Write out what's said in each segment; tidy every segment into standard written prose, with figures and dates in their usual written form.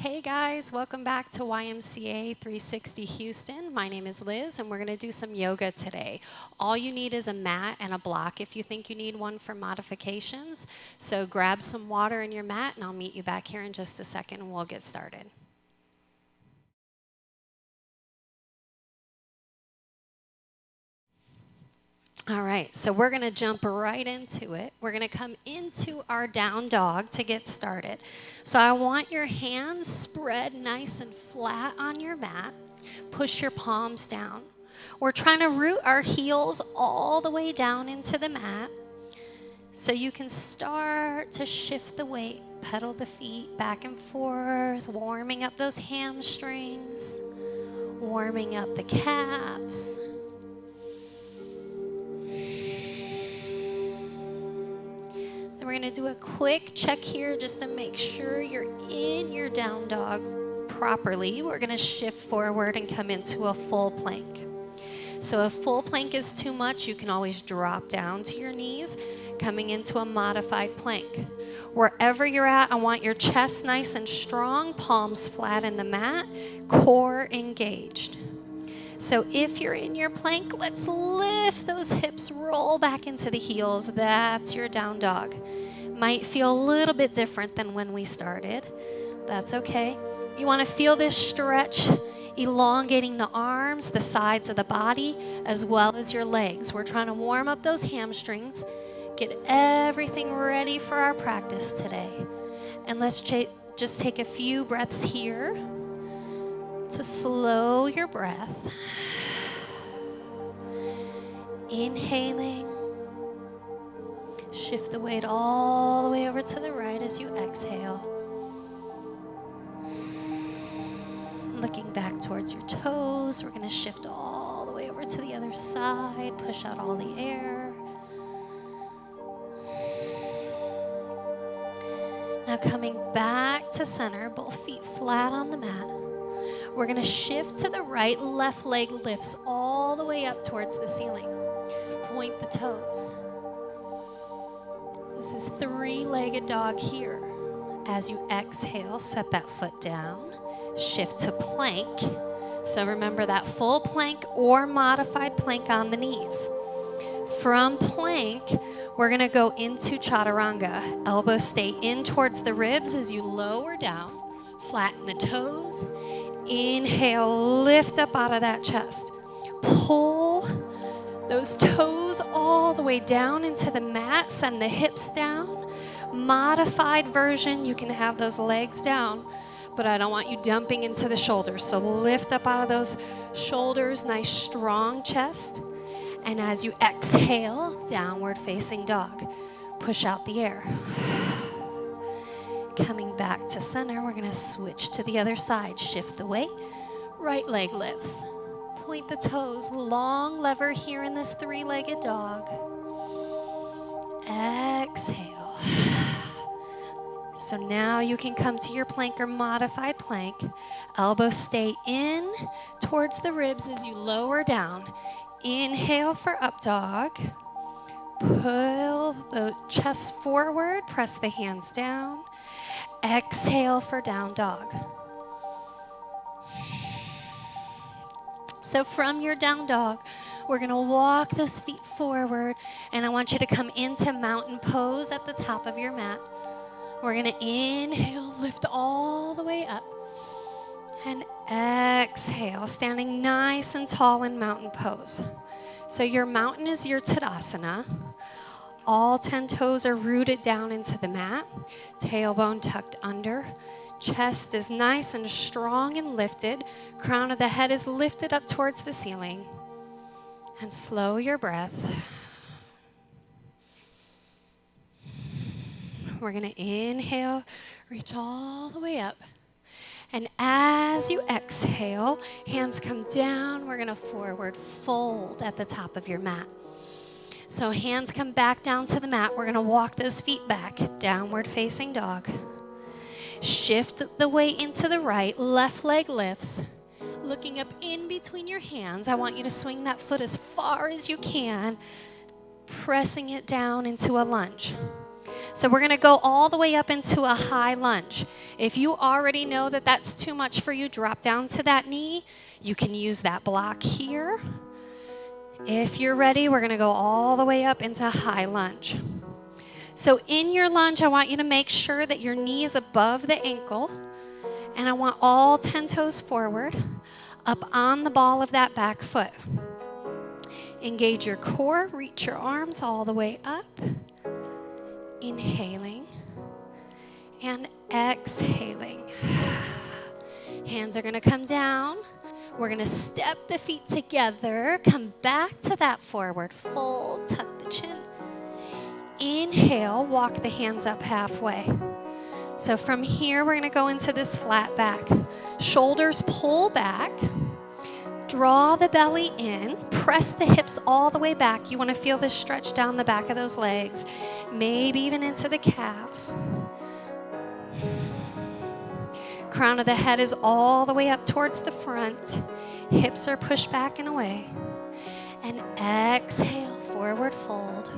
Hey guys, welcome back to YMCA 360 Houston. My name is Liz and we're going to do some yoga today. All you need is a mat and a block if you think you need one for modifications. So grab some water in your mat and I'll meet you back here in just a second and we'll get started. All right, so we're going to jump right into it. We're going to come into our down dog to get started. So I want your hands spread nice and flat on your mat. Push your palms down. We're trying to root our heels all the way down into the mat. So you can start to shift the weight, pedal the feet back and forth, warming up those hamstrings, warming up the calves. So we're going to do a quick check here just to make sure you're in your down dog properly. We're going to shift forward and come into a full plank. So if full plank is too much, you can always drop down to your knees, coming into a modified plank. Wherever you're at, I want your chest nice and strong, palms flat in the mat, core engaged. So if you're in your plank, let's lift those hips, roll back into the heels. That's your down dog. Might feel a little bit different than when we started. That's okay. You want to feel this stretch, elongating the arms, the sides of the body, as well as your legs. We're trying to warm up those hamstrings, get everything ready for our practice today. And let's just take a few breaths here to slow your breath. Inhaling. Shift the weight all the way over to the right as you exhale. Looking back towards your toes, we're going to shift all the way over to the other side. Push out all the air. Now coming back to center, both feet flat on the mat. We're going to shift to the right, left leg lifts all the way up towards the ceiling. Point the toes. This is three-legged dog here. As you exhale, set that foot down. Shift to plank. So remember that full plank or modified plank on the knees. From plank, we're going to go into chaturanga. Elbows stay in towards the ribs as you lower down. Flatten the toes. Inhale, lift up out of that chest. Pull those toes all the way down into the mat. Send the hips down. Modified version, you can have those legs down, but I don't want you dumping into the shoulders. So lift up out of those shoulders, nice strong chest. And as you exhale, downward facing dog. Push out the air. Coming back to center, we're going to switch to the other side. Shift the weight. Right leg lifts. Point the toes. Long lever here in this three-legged dog. Exhale. So now you can come to your plank or modified plank. Elbows stay in towards the ribs as you lower down. Inhale for up dog. Pull the chest forward. Press the hands down. Exhale for down dog. So from your down dog, we're going to walk those feet forward, and I want you to come into mountain pose at the top of your mat. We're going to inhale, lift all the way up, and exhale, standing nice and tall in mountain pose. So your mountain is your Tadasana. All 10 toes are rooted down into the mat, tailbone tucked under. Chest is nice and strong and lifted. Crown of the head is lifted up towards the ceiling. And slow your breath. We're going to inhale, reach all the way up. And as you exhale, hands come down. We're going to forward fold at the top of your mat. So hands come back down to the mat. We're going to walk those feet back, downward facing dog. Shift the weight into the right, left leg lifts. Looking up in between your hands, I want you to swing that foot as far as you can, pressing it down into a lunge. So we're going to go all the way up into a high lunge. If you already know that that's too much for you, drop down to that knee. You can use that block here. If you're ready, we're going to go all the way up into high lunge. So in your lunge, I want you to make sure that your knee is above the ankle, and I want all 10 toes forward, up on the ball of that back foot. Engage your core, reach your arms all the way up. Inhaling and exhaling. Hands are going to come down. We're going to step the feet together. Come back to that forward fold. Tuck the chin. Inhale, walk the hands up halfway. So from here, we're going to go into this flat back. Shoulders pull back. Draw the belly in. Press the hips all the way back. You want to feel this stretch down the back of those legs. Maybe even into the calves. Crown of the head is all the way up towards the front. Hips are pushed back and away. And exhale, forward fold.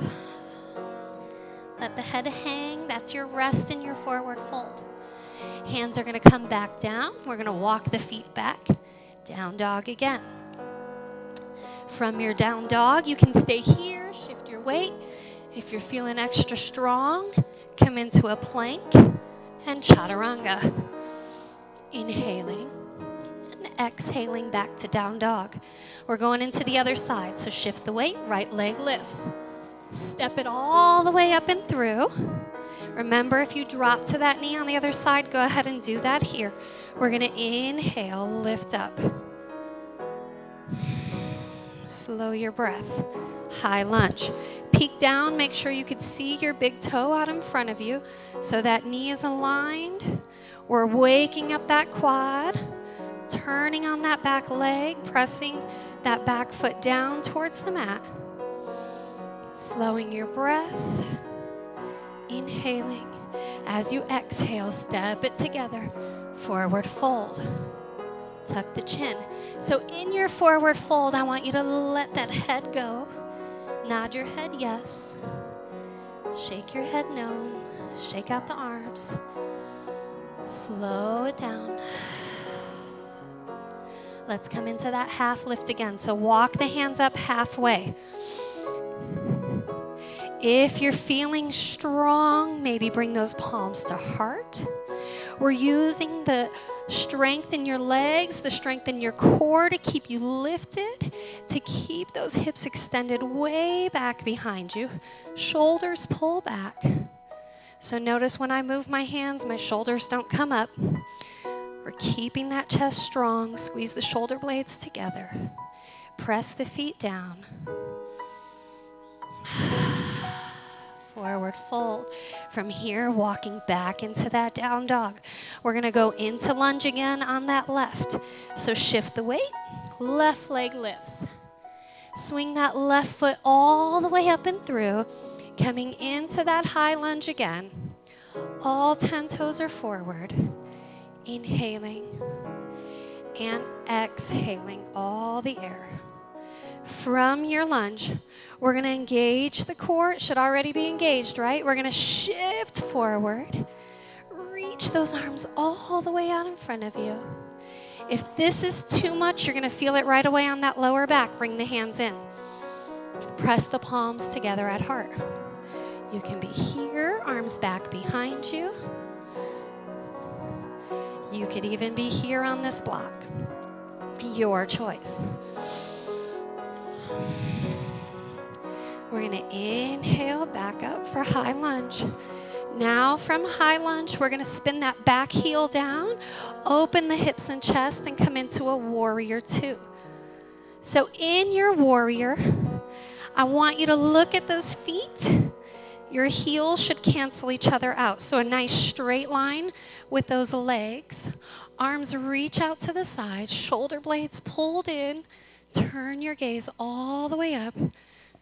Let the head hang. That's your rest in your forward fold. Hands are going to come back down. We're going to walk the feet back. Down dog again. From your down dog, you can stay here, shift your weight. If you're feeling extra strong, come into a plank and chaturanga. Inhaling and exhaling back to down dog. We're going into the other side, so shift the weight, right leg lifts. Step it all the way up and through. Remember, if you drop to that knee on the other side, go ahead and do that here. We're going to inhale, lift up. Slow your breath. High lunge. Peek down, make sure you can see your big toe out in front of you so that knee is aligned. We're waking up that quad, turning on that back leg, pressing that back foot down towards the mat. Slowing your breath. Inhaling. As you exhale, step it together. Forward fold. Tuck the chin. So in your forward fold, I want you to let that head go. Nod your head yes. Shake your head no. Shake out the arms. Slow it down. Let's come into that half lift again. So walk the hands up halfway. If you're feeling strong, maybe bring those palms to heart. We're using the strength in your legs, the strength in your core to keep you lifted, to keep those hips extended way back behind you. Shoulders pull back. So notice when I move my hands, my shoulders don't come up. We're keeping that chest strong. Squeeze the shoulder blades together. Press the feet down. Forward fold. From here, walking back into that down dog. We're going to go into lunge again on that left. So shift the weight. Left leg lifts. Swing that left foot all the way up and through. Coming into that high lunge again. All 10 toes are forward. Inhaling and exhaling all the air. From your lunge, we're going to engage the core. It should already be engaged, right? We're going to shift forward. Reach those arms all the way out in front of you. If this is too much, you're going to feel it right away on that lower back. Bring the hands in. Press the palms together at heart. You can be here, arms back behind you. You could even be here on this block. Your choice. We're going to inhale back up for high lunge. Now from high lunge, we're going to spin that back heel down, open the hips and chest, and come into a warrior two. So in your warrior, I want you to look at those feet. Your heels should cancel each other out. So a nice straight line with those legs. Arms reach out to the side, shoulder blades pulled in. Turn your gaze all the way up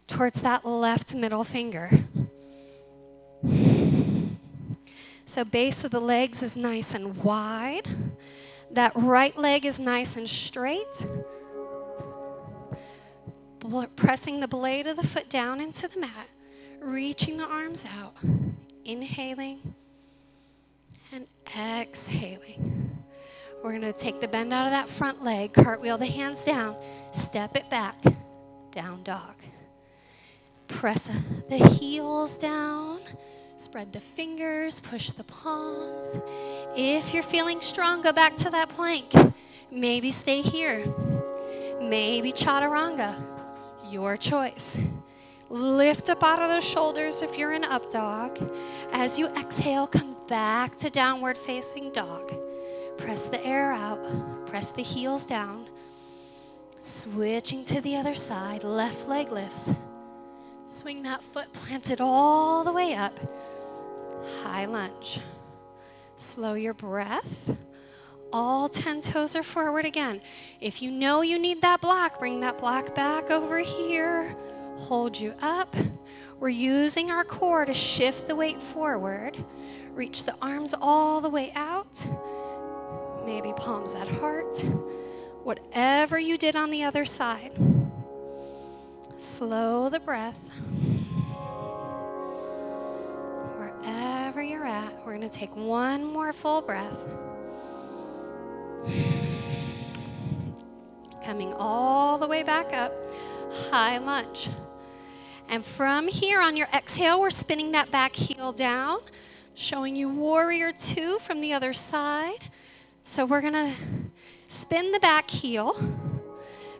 towards that left middle finger. So base of the legs is nice and wide. That right leg is nice and straight. Pressing the blade of the foot down into the mat. Reaching the arms out. Inhaling And exhaling. We're going to take the bend out of that front leg, cartwheel the hands down, step it back, down dog. Press the heels down, spread the fingers, push the palms. If you're feeling strong, go back to that plank. Maybe stay here. Maybe chaturanga. Your choice. Lift up out of those shoulders if you're in up dog. As you exhale, come back to downward facing dog. Press the air out. Press the heels down. Switching to the other side. Left leg lifts. Swing that foot planted all the way up. High lunge. Slow your breath. All 10 toes are forward again. If you know you need that block, bring that block back over here. Hold you up. We're using our core to shift the weight forward. Reach the arms all the way out. Maybe palms at heart. Whatever you did on the other side. Slow the breath. Wherever you're at, we're going to take one more full breath. Coming all the way back up. High lunge. And from here on your exhale, we're spinning that back heel down, showing you warrior two from the other side. So we're going to spin the back heel.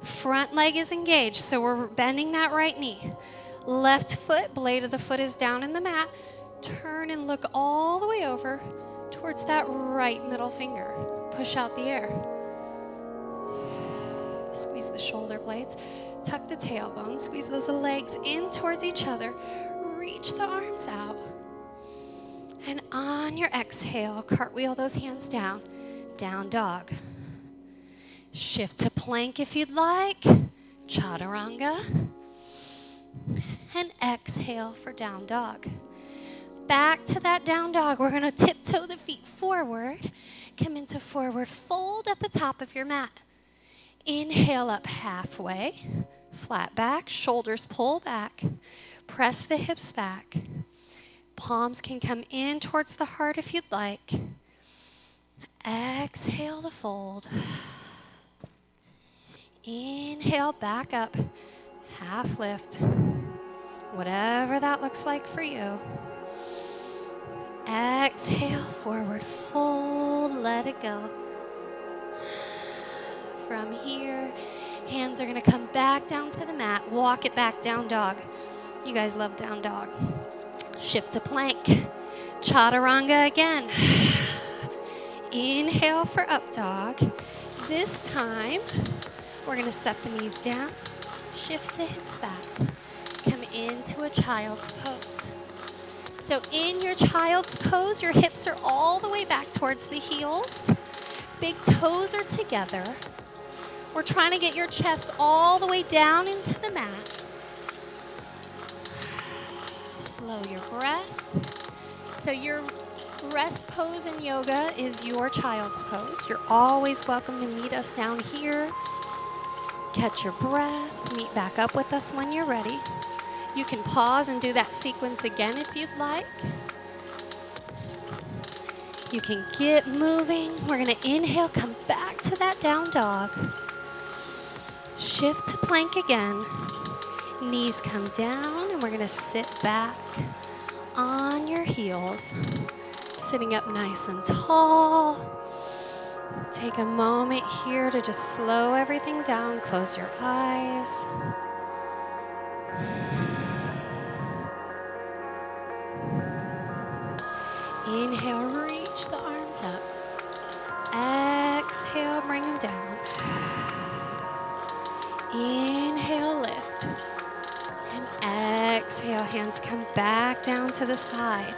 Front leg is engaged, so we're bending that right knee. Left foot, blade of the foot is down in the mat. Turn and look all the way over towards that right middle finger. Push out the air. Squeeze the shoulder blades. Tuck the tailbone. Squeeze those legs in towards each other. Reach the arms out. And on your exhale, cartwheel those hands down. Down dog. Shift to plank if you'd like. Chaturanga. And exhale for down dog. Back to that down dog. We're going to tiptoe the feet forward. Come into forward fold at the top of your mat. Inhale up halfway. Flat back. Shoulders pull back. Press the hips back. Palms can come in towards the heart if you'd like. Exhale to fold. Inhale back up. Half lift. Whatever that looks like for you. Exhale, forward fold, let it go. From here, hands are going to come back down to the mat. Walk it back, down dog. You guys love down dog. Shift to plank. Chaturanga again. Inhale for up dog. This time, we're going to set the knees down. Shift the hips back. Come into a child's pose. So in your child's pose, your hips are all the way back towards the heels. Big toes are together. We're trying to get your chest all the way down into the mat. Slow your breath. So your rest pose in yoga is your child's pose. You're always welcome to meet us down here. Catch your breath. Meet back up with us when you're ready. You can pause and do that sequence again if you'd like. You can get moving. We're going to inhale, come back to that down dog. Shift to plank again. Knees come down, and we're going to sit back on your heels. Sitting up nice and tall. Take a moment here to just slow everything down. Close your eyes. Inhale, reach the arms up. Exhale, bring them down. Inhale, lift. And exhale, hands come back down to the side.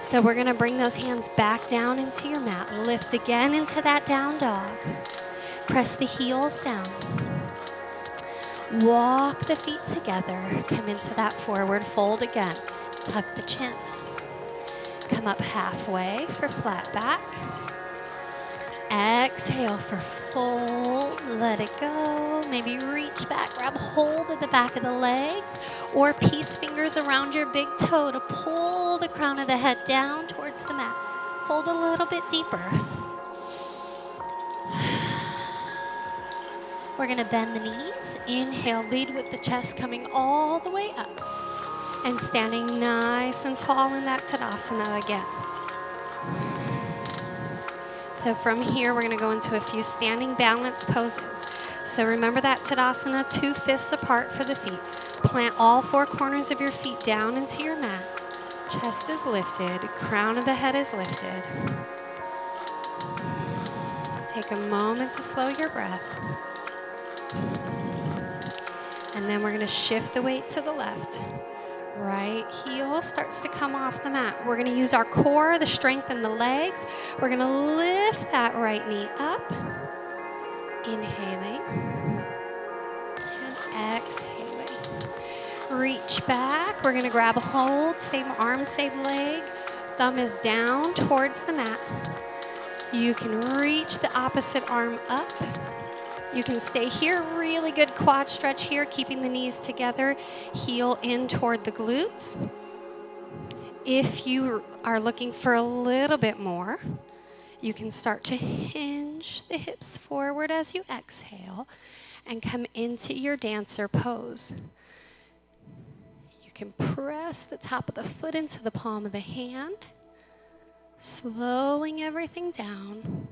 So we're going to bring those hands back down into your mat. Lift again into that down dog. Press the heels down. Walk the feet together. Come into that forward fold again. Tuck the chin. Come up halfway for flat back. Exhale for fold. Let it go. Maybe reach back, grab hold of the back of the legs, or peace fingers around your big toe to pull the crown of the head down towards the mat. Fold a little bit deeper. We're going to bend the knees. Inhale, lead with the chest coming all the way up. And standing nice and tall in that Tadasana again. So from here, we're going to go into a few standing balance poses. So remember that Tadasana, 2 fists apart for the feet. Plant all 4 corners of your feet down into your mat. Chest is lifted, crown of the head is lifted. Take a moment to slow your breath. And then we're going to shift the weight to the left. Right heel starts to come off the mat. We're going to use our core to strengthen the legs. We're going to lift that right knee up. Inhaling. And exhaling. Reach back. We're going to grab a hold. Same arm, same leg. Thumb is down towards the mat. You can reach the opposite arm up. You can stay here, really good quad stretch here, keeping the knees together, heel in toward the glutes. If you are looking for a little bit more, you can start to hinge the hips forward as you exhale and come into your dancer pose. You can press the top of the foot into the palm of the hand, slowing everything down.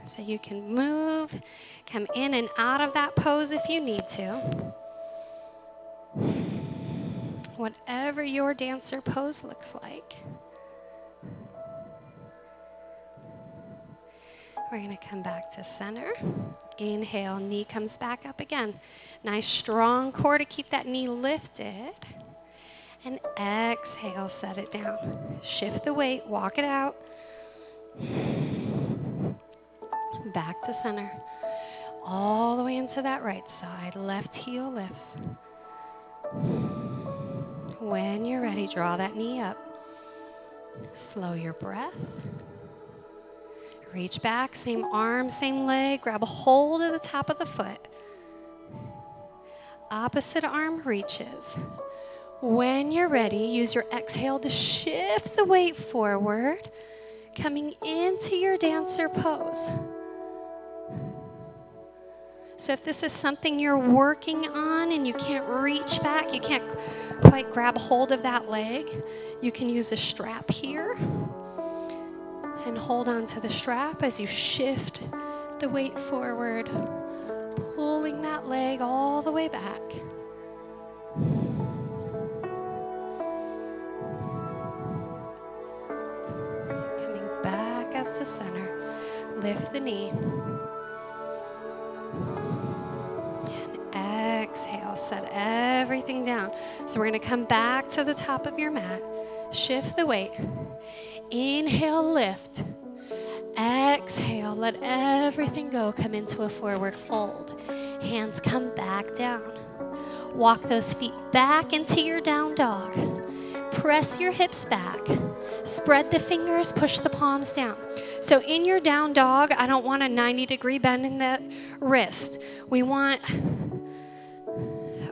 So you can move, come in and out of that pose if you need to. Whatever your dancer pose looks like. We're going to come back to center. Inhale, knee comes back up again. Nice strong core to keep that knee lifted. And exhale, set it down. Shift the weight, walk it out. Back to center. All the way into that right side. Left heel lifts. When you're ready, draw that knee up. Slow your breath. Reach back, same arm, same leg. Grab a hold of the top of the foot. Opposite arm reaches. When you're ready, use your exhale to shift the weight forward, coming into your dancer pose. So if this is something you're working on and you can't reach back, you can't quite grab hold of that leg, you can use a strap here and hold on to the strap as you shift the weight forward, pulling that leg all the way back. Coming back up to center. Lift the knee. Exhale, set everything down. So we're going to come back to the top of your mat. Shift the weight. Inhale, lift. Exhale, let everything go. Come into a forward fold. Hands come back down. Walk those feet back into your down dog. Press your hips back. Spread the fingers, push the palms down. So in your down dog, I don't want a 90-degree bend in the wrist. We want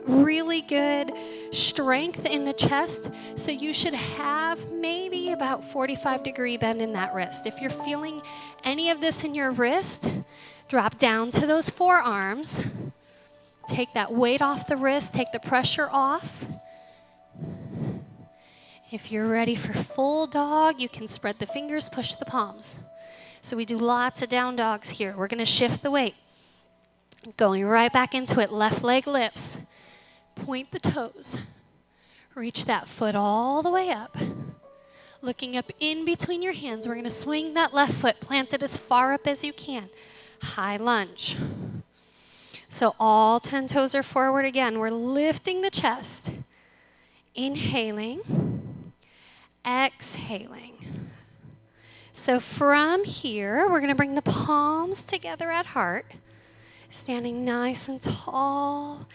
really good strength in the chest. So you should have maybe about 45-degree bend in that wrist. If you're feeling any of this in your wrist, drop down to those forearms. Take that weight off the wrist, take the pressure off. If you're ready for full dog, you can spread the fingers, push the palms. So we do lots of down dogs here. We're going to shift the weight. Going right back into it. Left leg lifts. Point the toes. Reach that foot all the way up. Looking up in between your hands. We're going to swing that left foot. Plant it as far up as you can. High lunge. So all 10 toes are forward again. We're lifting the chest. Inhaling. Exhaling. So from here, we're going to bring the palms together at heart, standing nice and tall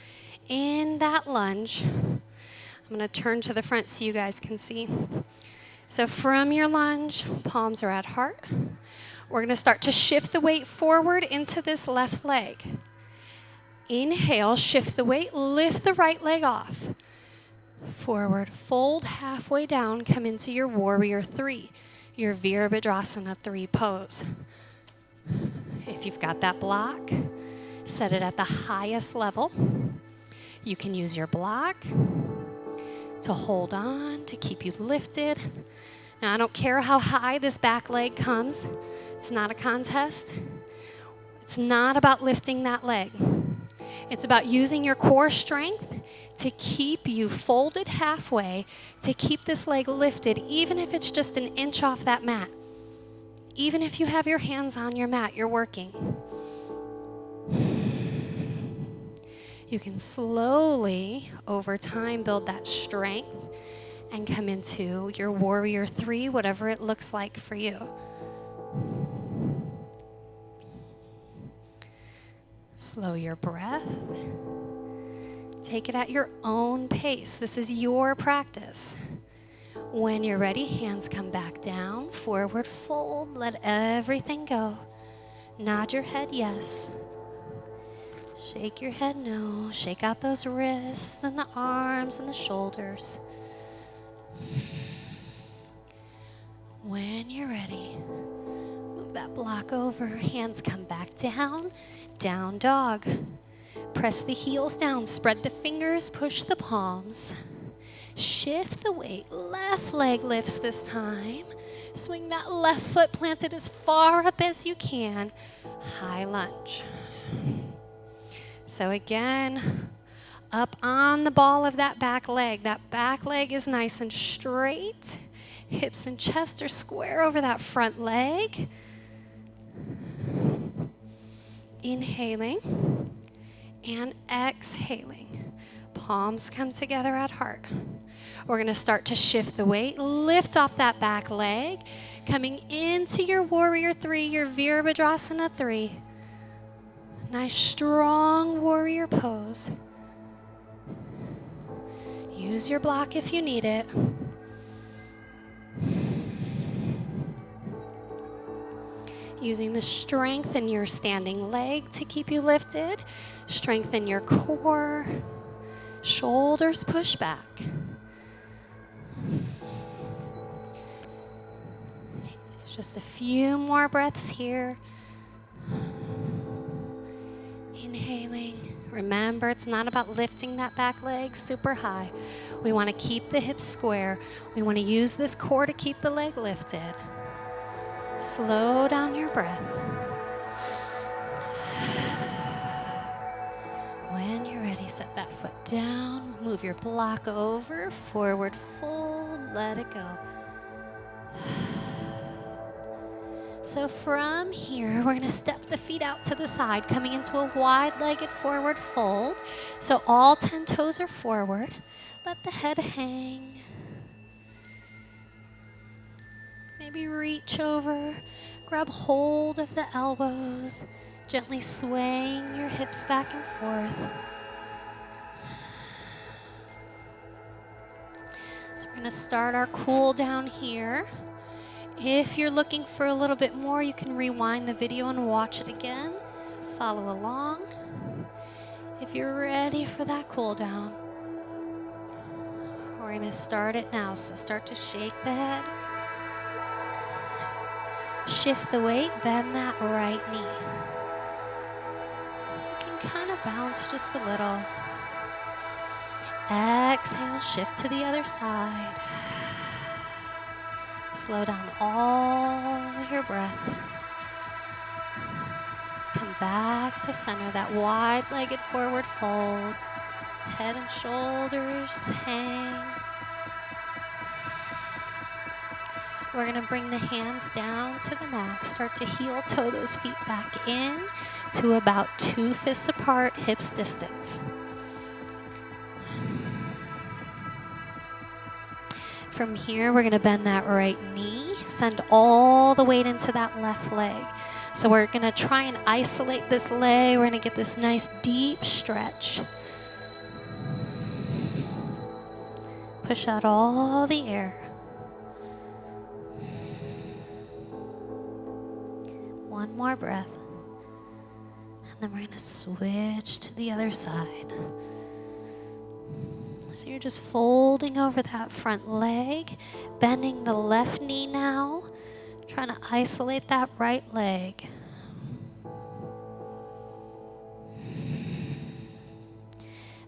in that lunge. I'm going to turn to the front so you guys can see. So from your lunge, palms are at heart. We're going to start to shift the weight forward into this left leg. Inhale, shift the weight, lift the right leg off. Forward fold, halfway down, come into your warrior three, your Virabhadrasana 3 pose. If you've got that block, set it at the highest level. You can use your block to hold on, to keep you lifted. Now, I don't care how high this back leg comes. It's not a contest. It's not about lifting that leg. It's about using your core strength to keep you folded halfway, to keep this leg lifted, even if it's just an inch off that mat. Even if you have your hands on your mat, you're working. You can slowly, over time, build that strength and come into your warrior three, whatever it looks like for you. Slow your breath. Take it at your own pace. This is your practice. When you're ready, hands come back down, forward fold, let everything go. Nod your head yes. Shake your head no. Shake out those wrists and the arms and the shoulders. When you're ready, move that block over, hands come back down, down dog. Press the heels down, spread the fingers, push the palms. Shift the weight, left leg lifts this time. Swing that left foot planted as far up as you can. High lunge. So again, up on the ball of that back leg. That back leg is nice and straight. Hips and chest are square over that front leg. Inhaling and exhaling. Palms come together at heart. We're going to start to shift the weight. Lift off that back leg. Coming into your warrior three, your Virabhadrasana 3. Nice strong warrior pose. Use your block if you need it. Using the strength in your standing leg to keep you lifted. Strengthen your core. Shoulders push back. Just a few more breaths here. Inhaling. Remember, it's not about lifting that back leg super high. We want to keep the hips square. We want to use this core to keep the leg lifted. Slow down your breath. When you're ready, set that foot down. Move your block over. Forward fold. Let it go. So from here, we're going to step the feet out to the side, coming into a wide-legged forward fold. So all 10 toes are forward. Let the head hang. Maybe reach over, grab hold of the elbows, gently swaying your hips back and forth. So we're going to start our cool down here. If you're looking for a little bit more, you can rewind the video and watch it again. Follow along. If you're ready for that cool down, we're going to start it now. So start to shake the head. Shift the weight, bend that right knee. You can kind of bounce just a little. Exhale, shift to the other side. Slow down all your breath. Come back to center, that wide-legged forward fold. Head and shoulders hang. We're going to bring the hands down to the mat. Start to heel toe those feet back in to about 2 fists apart, hips distance. From here, we're going to bend that right knee, send all the weight into that left leg. So we're going to try and isolate this leg. We're going to get this nice deep stretch. Push out all the air. One more breath. And then we're going to switch to the other side. So you're just folding over that front leg, bending the left knee now, trying to isolate that right leg.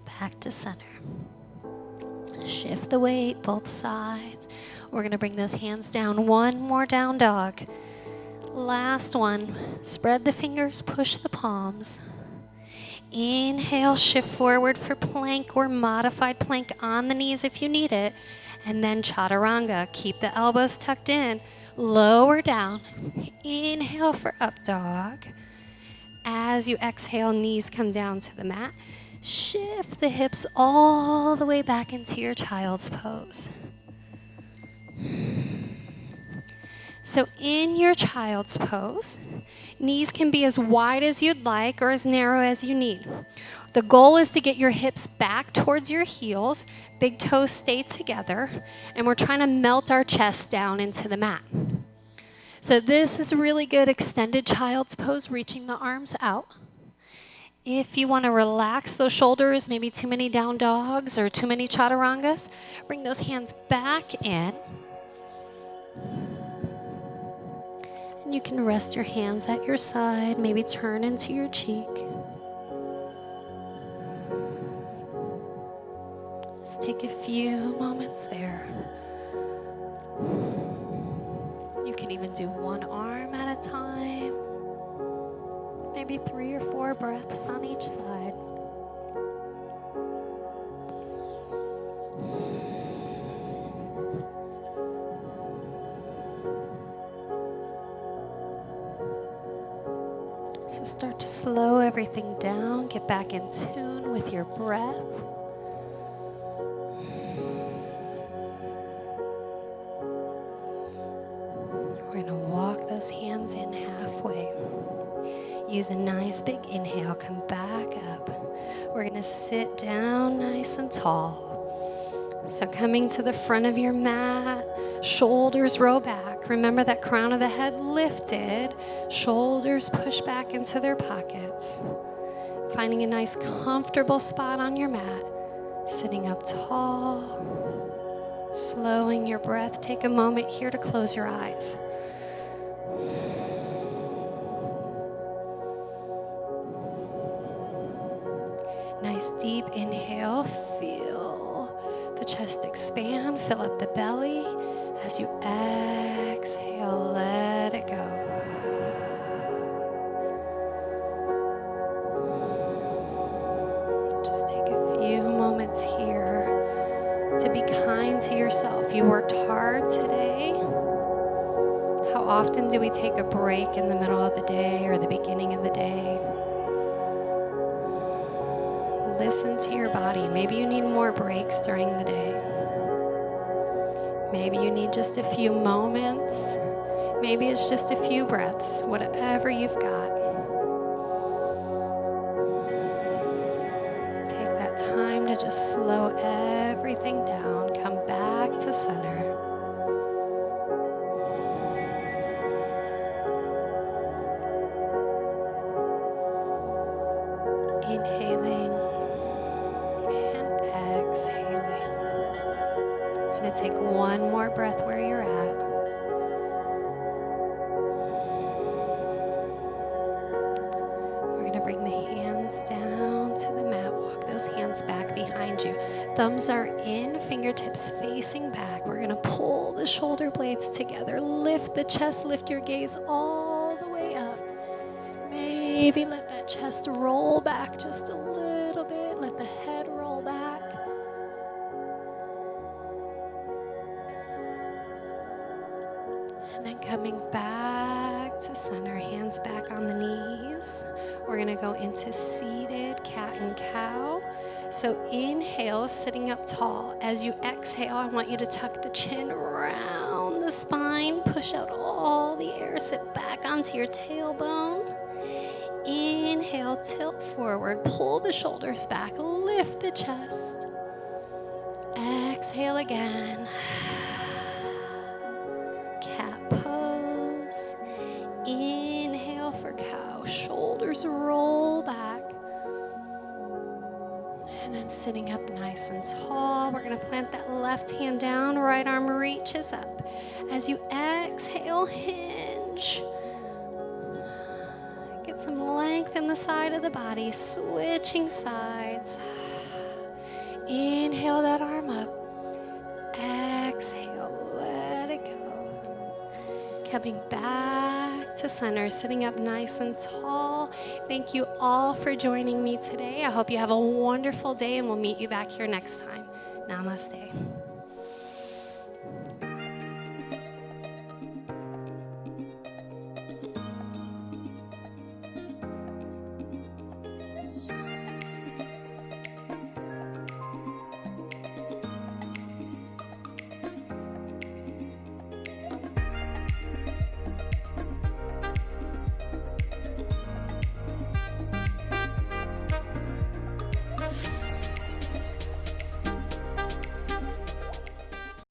Back to center. Shift the weight, both sides. We're going to bring those hands down. One more down dog. Last one. Spread the fingers, push the palms. Inhale, shift forward for plank or modified plank on the knees if you need it. And then chaturanga. Keep the elbows tucked in. Lower down. Inhale for up dog. As you exhale, knees come down to the mat. Shift the hips all the way back into your child's pose. So in your child's pose, knees can be as wide as you'd like or as narrow as you need. The goal is to get your hips back towards your heels, big toes stay together, and we're trying to melt our chest down into the mat. So this is a really good extended child's pose, reaching the arms out. If you want to relax those shoulders, maybe too many down dogs or too many chaturangas, bring those hands back in. And you can rest your hands at your side, maybe turn into your cheek. Just take a few moments there. You can even do one arm at a time. Maybe 3 or 4 breaths on each side. So start to slow everything down, get back in tune with your breath. We're going to walk those hands in halfway. Use a nice big inhale, come back up. We're going to sit down nice and tall. So coming to the front of your mat, shoulders roll back. Remember that crown of the head lifted, shoulders push back into their pockets. Finding a nice comfortable spot on your mat, sitting up tall, slowing your breath. Take a moment here to close your eyes. Nice deep inhale, feel the chest expand, fill up the belly. As you exhale, let it go. Just take a few moments here to be kind to yourself. You worked hard today. How often do we take a break in the middle of the day or the beginning of the day? Listen to your body. Maybe you need more breaks during the day. Maybe you need just a few moments. Maybe it's just a few breaths, whatever you've got. Take that time to just slow everything down. Come back to center. Inhaling and exhaling. I'm going to take one more breath where you're at. We're going to bring the hands down to the mat. Walk those hands back behind you. Thumbs are in, fingertips facing back. We're going to pull the shoulder blades together. Lift the chest, lift your gaze all the way up. Maybe let that chest roll back just a little bit. Let the head roll back. And then coming back to center, hands back on the knees. We're going to go into seated cat and cow. So inhale, sitting up tall. As you exhale, I want you to tuck the chin around the spine. Push out all the air. Sit back onto your tailbone. Inhale, tilt forward. Pull the shoulders back. Lift the chest. Exhale again. Cat pose. Inhale for cow. Shoulders roll back. And then sitting up nice and tall. We're going to plant that left hand down. Right arm reaches up. As you exhale, hinge. Get some length in the side of the body. Switching sides. Inhale that arm up. Exhale, let it go. Coming back to center, sitting up nice and tall. Thank you all for joining me today. I hope you have a wonderful day, and we'll meet you back here next time. Namaste.